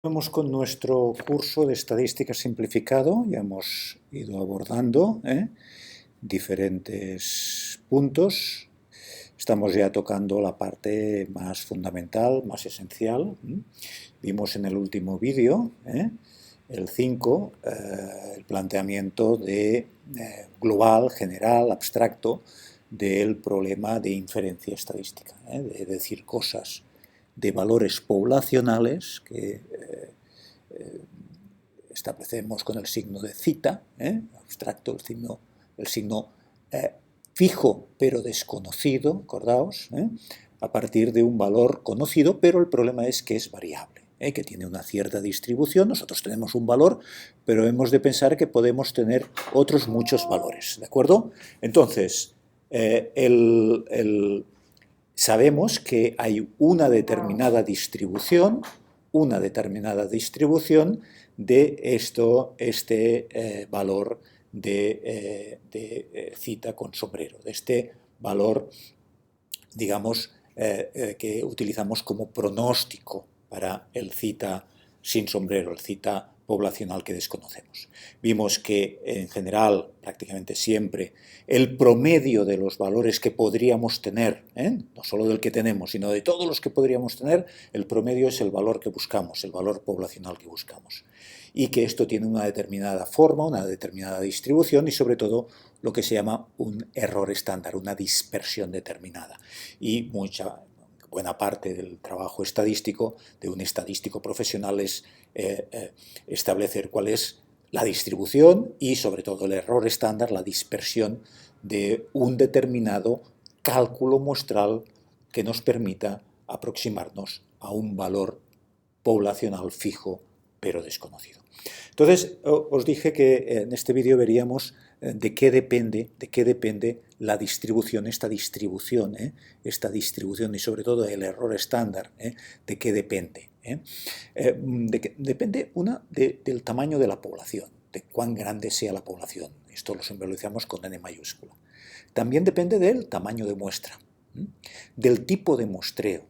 Continuamos con nuestro curso de estadística simplificado. Ya hemos ido abordando diferentes puntos. Estamos ya tocando la parte más fundamental, más esencial. Vimos en el último vídeo, el 5, el planteamiento global, general, abstracto, del problema de inferencia estadística, de decir cosas de valores poblacionales que establecemos con el signo de cita, abstracto, el signo fijo pero desconocido, acordaos, a partir de un valor conocido, pero el problema es que es variable, que tiene una cierta distribución. Nosotros tenemos un valor, pero hemos de pensar que podemos tener otros muchos valores, ¿de acuerdo? Entonces, sabemos que hay una determinada distribución de este valor de cita con sombrero, de este valor, digamos, que utilizamos como pronóstico para el cita sin sombrero, el cita poblacional que desconocemos. Vimos que en general, prácticamente siempre, el promedio de los valores que podríamos tener, no solo del que tenemos, sino de todos los que podríamos tener, el promedio es el valor que buscamos, el valor poblacional que buscamos. Y que esto tiene una determinada forma, una determinada distribución y sobre todo lo que se llama un error estándar, una dispersión determinada. Y buena parte del trabajo estadístico, de un estadístico profesional, es establecer cuál es la distribución y sobre todo el error estándar, la dispersión de un determinado cálculo muestral que nos permita aproximarnos a un valor poblacional fijo pero desconocido. Entonces, os dije que en este vídeo veríamos de qué depende la distribución, esta distribución y sobre todo el error estándar, de qué depende. Depende del tamaño de la población, de cuán grande sea la población. Esto lo simbolizamos con N mayúscula. También depende del tamaño de muestra, del tipo de muestreo,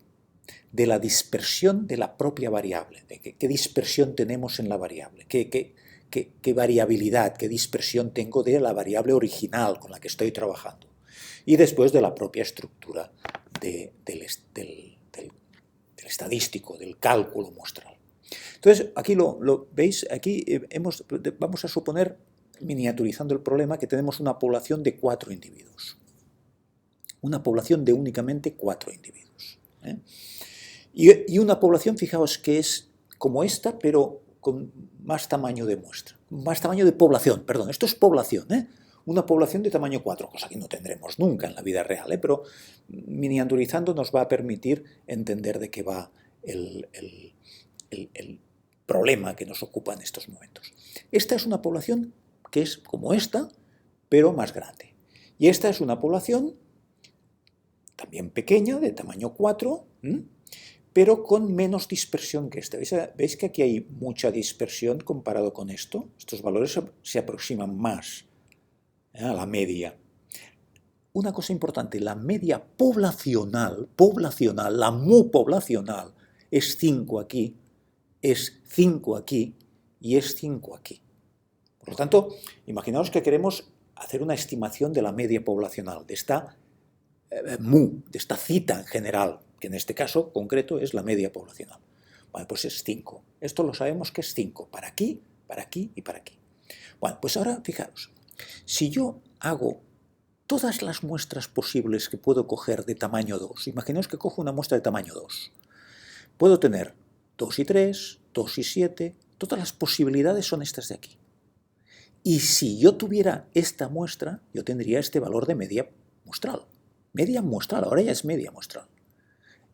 de la dispersión de la propia variable, de qué dispersión tenemos en la variable, qué variabilidad, qué dispersión tengo de la variable original con la que estoy trabajando. Y después de la propia estructura del estadístico, del cálculo muestral. Entonces, aquí lo veis, aquí vamos a suponer, miniaturizando el problema, que tenemos una población de 4 individuos. Una población de únicamente 4 individuos. Y una población, fijaos, que es como esta, pero con más tamaño de muestra. Más tamaño de población, perdón, esto es población, una población de tamaño 4, cosa que no tendremos nunca en la vida real, pero miniaturizando nos va a permitir entender de qué va el problema que nos ocupa en estos momentos. Esta es una población que es como esta, pero más grande. Y esta es una población también pequeña, de tamaño 4, pero con menos dispersión que esta. ¿Veis que aquí hay mucha dispersión comparado con esto? Estos valores se aproximan más a la media. Una cosa importante, la media poblacional, la mu poblacional, es 5 aquí, es 5 aquí y es 5 aquí. Por lo tanto, imaginaos que queremos hacer una estimación de la media poblacional, de esta mu, de esta cita en general, que en este caso concreto es la media poblacional. Bueno, pues es 5. Esto lo sabemos que es 5, para aquí y para aquí. Bueno, pues ahora fijaros, si yo hago todas las muestras posibles que puedo coger de tamaño 2, imaginaos que cojo una muestra de tamaño 2, puedo tener 2 y 3, 2 y 7, todas las posibilidades son estas de aquí. Y si yo tuviera esta muestra, yo tendría este valor de media muestral. Media muestral, ahora ya es media muestral.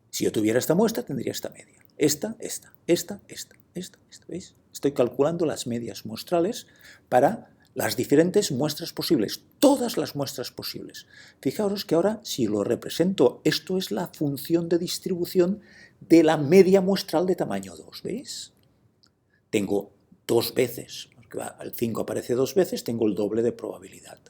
Si yo tuviera esta muestra, tendría esta media. Esta, ¿veis? Estoy calculando las medias muestrales para las diferentes muestras posibles, todas las muestras posibles. Fijaos que ahora, si lo represento, esto es la función de distribución de la media muestral de tamaño 2, ¿veis? Tengo 2 veces, porque el 5 aparece 2 veces, tengo el doble de probabilidad.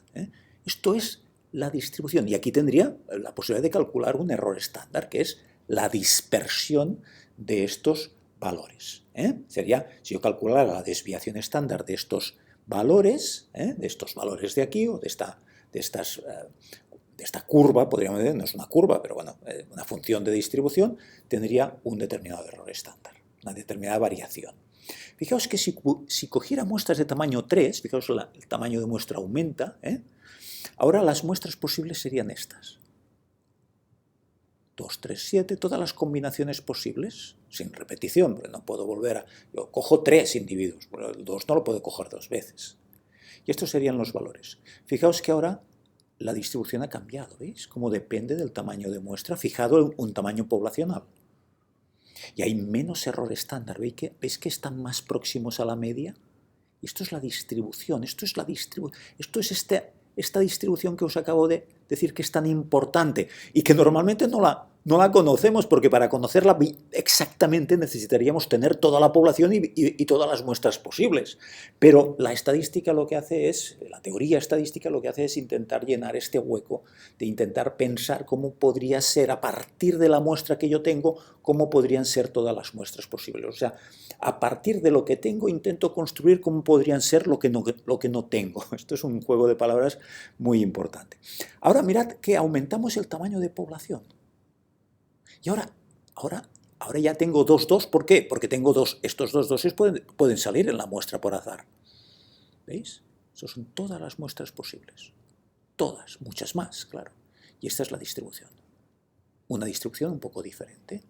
Esto es la distribución. Y aquí tendría la posibilidad de calcular un error estándar, que es la dispersión de estos valores. Sería, si yo calculara la desviación estándar de estos valores de aquí o de esta curva, podríamos decir, no es una curva, pero bueno, una función de distribución, tendría un determinado error estándar, una determinada variación. Fijaos que si cogiera muestras de tamaño 3, fijaos el tamaño de muestra aumenta, ahora las muestras posibles serían estas. 2, 3, 7, todas las combinaciones posibles, sin repetición, porque no puedo volver a... Yo cojo 3 individuos, pero el 2 no lo puedo coger 2 veces. Y estos serían los valores. Fijaos que ahora la distribución ha cambiado, ¿veis? Como depende del tamaño de muestra, fijado en un tamaño poblacional. Y hay menos error estándar, ¿veis que están más próximos a la media? Esto es la distribución, esto es esta distribución que os acabo de decir que es tan importante y que normalmente no la conocemos, porque para conocerla exactamente necesitaríamos tener toda la población y todas las muestras posibles. Pero la estadística lo que hace es, la teoría estadística lo que hace es intentar llenar este hueco, de intentar pensar cómo podría ser, a partir de la muestra que yo tengo, cómo podrían ser todas las muestras posibles. O sea, a partir de lo que tengo intento construir cómo podrían ser lo que no tengo. Esto es un juego de palabras muy importante. Ahora mirad que aumentamos el tamaño de población. Y ahora ya tengo 2, 2. ¿Por qué? Porque tengo estos dos doses pueden salir en la muestra por azar. ¿Veis? Esas son todas las muestras posibles. Todas, muchas más, claro. Y esta es la distribución. Una distribución un poco diferente.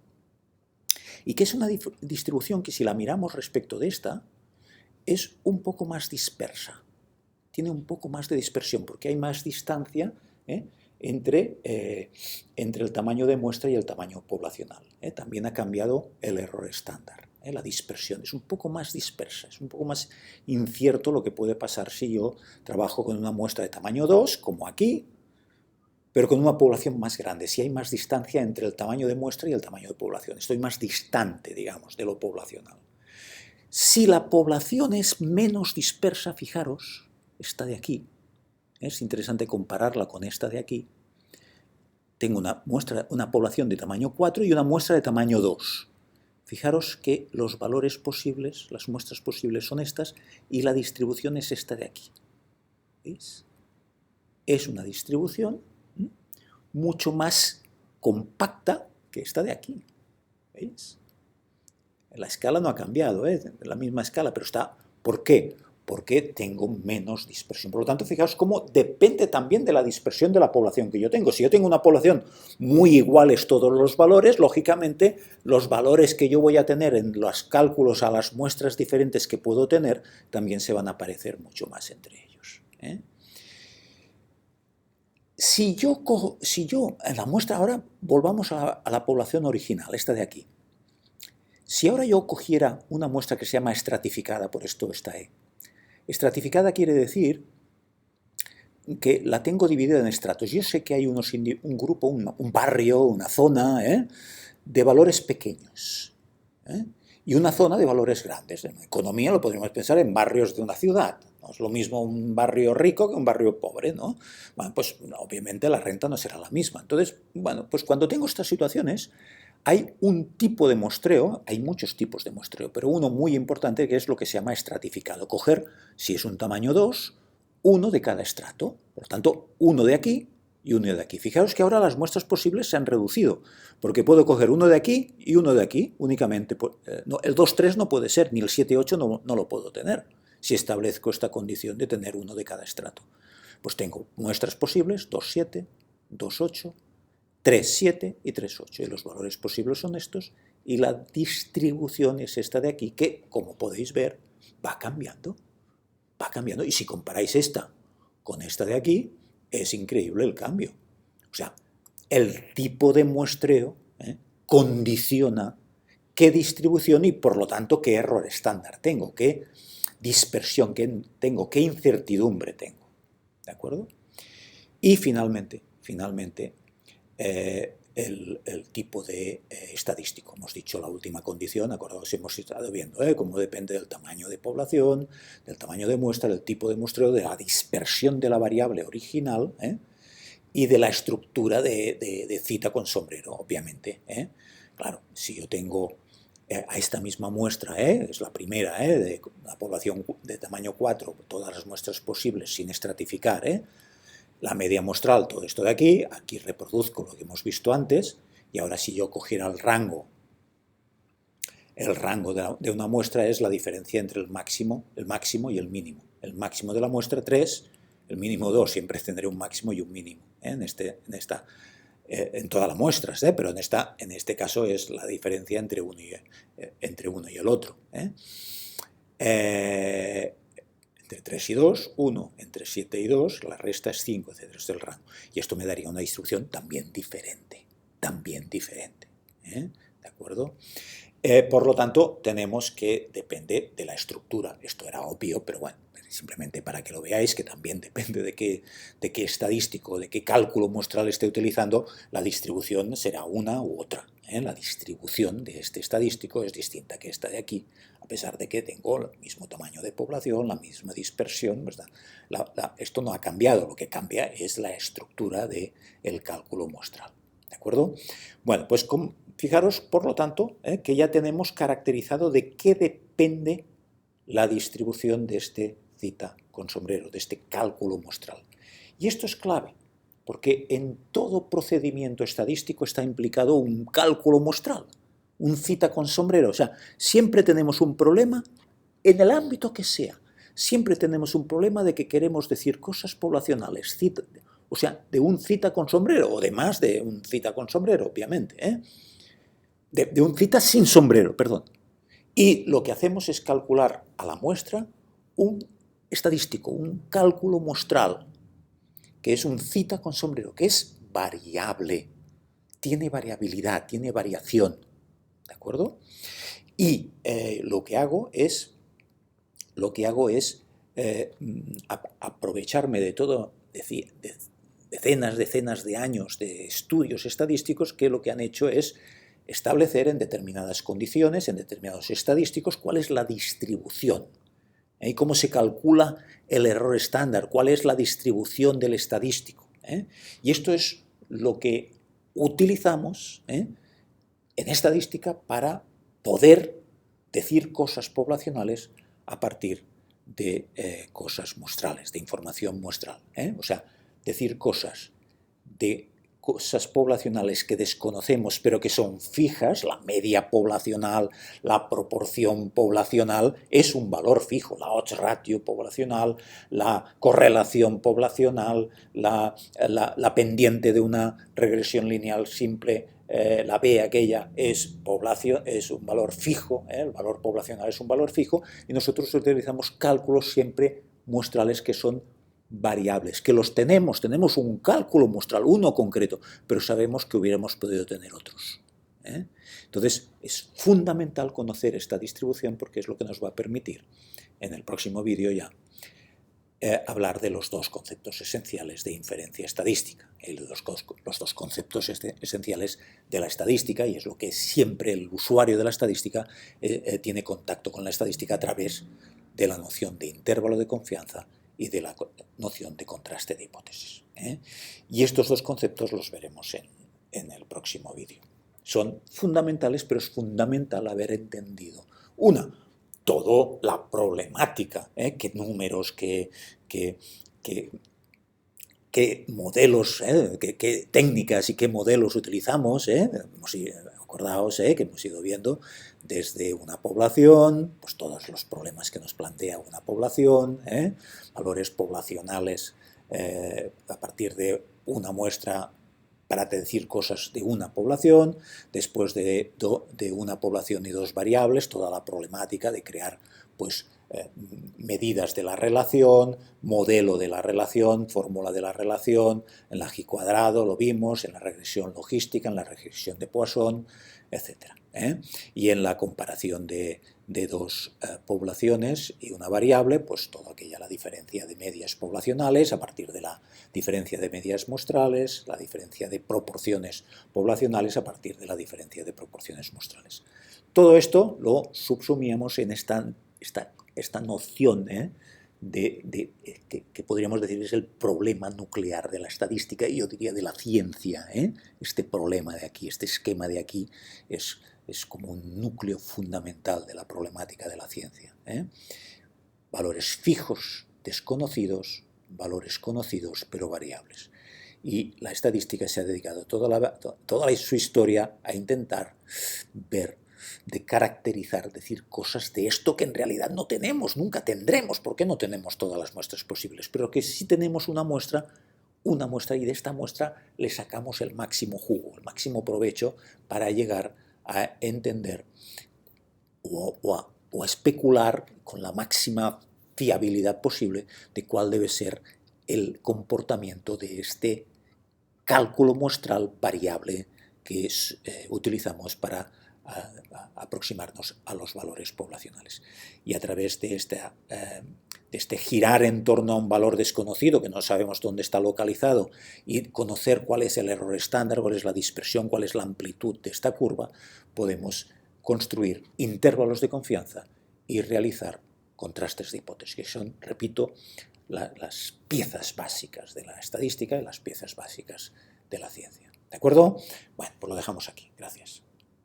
Y que es una distribución que, si la miramos respecto de esta, es un poco más dispersa. Tiene un poco más de dispersión, porque hay más distancia entre el tamaño de muestra y el tamaño poblacional. También ha cambiado el error estándar. La dispersión es un poco más dispersa, es un poco más incierto lo que puede pasar si yo trabajo con una muestra de tamaño 2, como aquí, pero con una población más grande, si hay más distancia entre el tamaño de muestra y el tamaño de población. Estoy más distante, digamos, de lo poblacional. Si la población es menos dispersa, fijaros, esta de aquí, es interesante compararla con esta de aquí, tengo una población de tamaño 4 y una muestra de tamaño 2. Fijaros que los valores posibles, las muestras posibles son estas, y la distribución es esta de aquí. ¿Veis? Es una distribución mucho más compacta que esta de aquí. ¿Veis? La escala no ha cambiado, la misma escala, pero está... ¿Por qué? Porque tengo menos dispersión. Por lo tanto, fijaos cómo depende también de la dispersión de la población que yo tengo. Si yo tengo una población muy iguales todos los valores, lógicamente los valores que yo voy a tener en los cálculos a las muestras diferentes que puedo tener también se van a parecer mucho más entre ellos. Si yo en la muestra, ahora volvamos a la población original, esta de aquí. Si ahora yo cogiera una muestra que se llama estratificada, por esto esta E. Estratificada quiere decir que la tengo dividida en estratos. Yo sé que hay un grupo, un barrio, una zona de valores pequeños y una zona de valores grandes. En economía lo podríamos pensar en barrios de una ciudad. No es lo mismo un barrio rico que un barrio pobre, ¿no? Bueno, pues obviamente la renta no será la misma. Entonces, bueno, pues cuando tengo estas situaciones, hay un tipo de muestreo, hay muchos tipos de muestreo, pero uno muy importante que es lo que se llama estratificado. Coger, si es un tamaño 2, uno de cada estrato. Por lo tanto, uno de aquí y uno de aquí. Fijaos que ahora las muestras posibles se han reducido, porque puedo coger uno de aquí y uno de aquí únicamente. No, el 2, 3 no puede ser, ni el 7, 8 no lo puedo tener, si establezco esta condición de tener uno de cada estrato. Pues tengo muestras posibles, 2, 7, 2, 8, 3, 7 y 3, 8. Y los valores posibles son estos, y la distribución es esta de aquí, que, como podéis ver, va cambiando. Va cambiando. Y si comparáis esta con esta de aquí, es increíble el cambio. O sea, el tipo de muestreo condiciona qué distribución y, por lo tanto, qué error estándar tengo, qué dispersión tengo, qué incertidumbre tengo. ¿De acuerdo? Y finalmente, el tipo de estadístico. Hemos dicho la última condición, acordaos, hemos estado viendo cómo depende del tamaño de población, del tamaño de muestra, del tipo de muestreo, de la dispersión de la variable original y de la estructura de cita con sombrero, obviamente. Claro, si yo tengo a esta misma muestra, es la primera, de la población de tamaño 4, todas las muestras posibles sin estratificar, la media muestral, todo esto de aquí reproduzco lo que hemos visto antes, y ahora si yo cogiera el rango de una muestra es la diferencia entre el máximo y el mínimo. El máximo de la muestra 3, el mínimo 2, siempre tendré un máximo y un mínimo, en todas las muestras, pero en este caso es la diferencia entre uno y el otro. Entre 3 y 2, 1, entre 7 y 2, la resta es 5, etc. Este es el rango. Y esto me daría una distribución también diferente. ¿De acuerdo? Por lo tanto, tenemos que depende de la estructura. Esto era obvio, pero bueno, simplemente para que lo veáis, que también depende de qué estadístico, de qué cálculo muestral esté utilizando, la distribución será una u otra. La distribución de este estadístico es distinta que esta de aquí, a pesar de que tengo el mismo tamaño de población, la misma dispersión, ¿verdad? Esto no ha cambiado, lo que cambia es la estructura del cálculo muestral. ¿De acuerdo? Bueno, pues fijaros, por lo tanto, que ya tenemos caracterizado de qué depende la distribución de este cita con sombrero, de este cálculo muestral. Y esto es clave, porque en todo procedimiento estadístico está implicado un cálculo muestral, un cita con sombrero. O sea, siempre tenemos un problema en el ámbito que sea. Siempre tenemos un problema de que queremos decir cosas poblacionales, o sea, de un cita con sombrero, o de más de un cita con sombrero, obviamente, de un cita sin sombrero, perdón. Y lo que hacemos es calcular a la muestra un estadístico, un cálculo muestral, que es un cita con sombrero, que es variable, tiene variabilidad, tiene variación, ¿de acuerdo? Y lo que hago es aprovecharme de todo, decenas de años de estudios estadísticos que lo que han hecho es establecer en determinadas condiciones, en determinados estadísticos, cuál es la distribución y cómo se calcula el error estándar, cuál es la distribución del estadístico. Y esto es lo que utilizamos en estadística para poder decir cosas poblacionales a partir de cosas muestrales, de información muestral. O sea, decir cosas poblacionales que desconocemos pero que son fijas, la media poblacional, la proporción poblacional, es un valor fijo, la odds ratio poblacional, la correlación poblacional, la pendiente de una regresión lineal simple, la B aquella es un valor fijo, el valor poblacional es un valor fijo, y nosotros utilizamos cálculos siempre muestrales que son variables, que los tenemos un cálculo muestral, uno concreto, pero sabemos que hubiéramos podido tener otros. Entonces, es fundamental conocer esta distribución porque es lo que nos va a permitir, en el próximo vídeo ya, hablar de los dos conceptos esenciales de inferencia estadística, los dos conceptos esenciales de la estadística, y es lo que siempre el usuario de la estadística tiene contacto con la estadística a través de la noción de intervalo de confianza y de la noción de contraste de hipótesis. Y estos dos conceptos los veremos en el próximo vídeo. Son fundamentales, pero es fundamental haber entendido, toda la problemática, qué números, qué modelos, qué técnicas y qué modelos utilizamos. Acordaos que hemos ido viendo desde una población, pues todos los problemas que nos plantea una población, valores poblacionales a partir de una muestra para decir cosas de una población, después de una población y dos variables, toda la problemática de crear pues, medidas de la relación, modelo de la relación, fórmula de la relación, en la G cuadrado lo vimos, en la regresión logística, en la regresión de Poisson, etc. Y en la comparación de dos poblaciones y una variable, pues toda la diferencia de medias poblacionales a partir de la diferencia de medias muestrales, la diferencia de proporciones poblacionales a partir de la diferencia de proporciones muestrales. Todo esto lo subsumíamos en esta noción que podríamos decir es el problema nuclear de la estadística y yo diría de la ciencia. Este problema de aquí, este esquema de aquí es es como un núcleo fundamental de la problemática de la ciencia. Valores fijos, desconocidos, valores conocidos pero variables. Y la estadística se ha dedicado toda su historia a intentar ver, de caracterizar, decir cosas de esto que en realidad no tenemos, nunca tendremos, porque no tenemos todas las muestras posibles, pero que sí tenemos una muestra y de esta muestra le sacamos el máximo jugo, el máximo provecho para llegar a entender o a especular con la máxima fiabilidad posible de cuál debe ser el comportamiento de este cálculo muestral variable que utilizamos para aproximarnos a los valores poblacionales. Y a través de este girar en torno a un valor desconocido, que no sabemos dónde está localizado, y conocer cuál es el error estándar, cuál es la dispersión, cuál es la amplitud de esta curva, podemos construir intervalos de confianza y realizar contrastes de hipótesis, que son, repito, las piezas básicas de la estadística y las piezas básicas de la ciencia. ¿De acuerdo? Bueno, pues lo dejamos aquí. Gracias.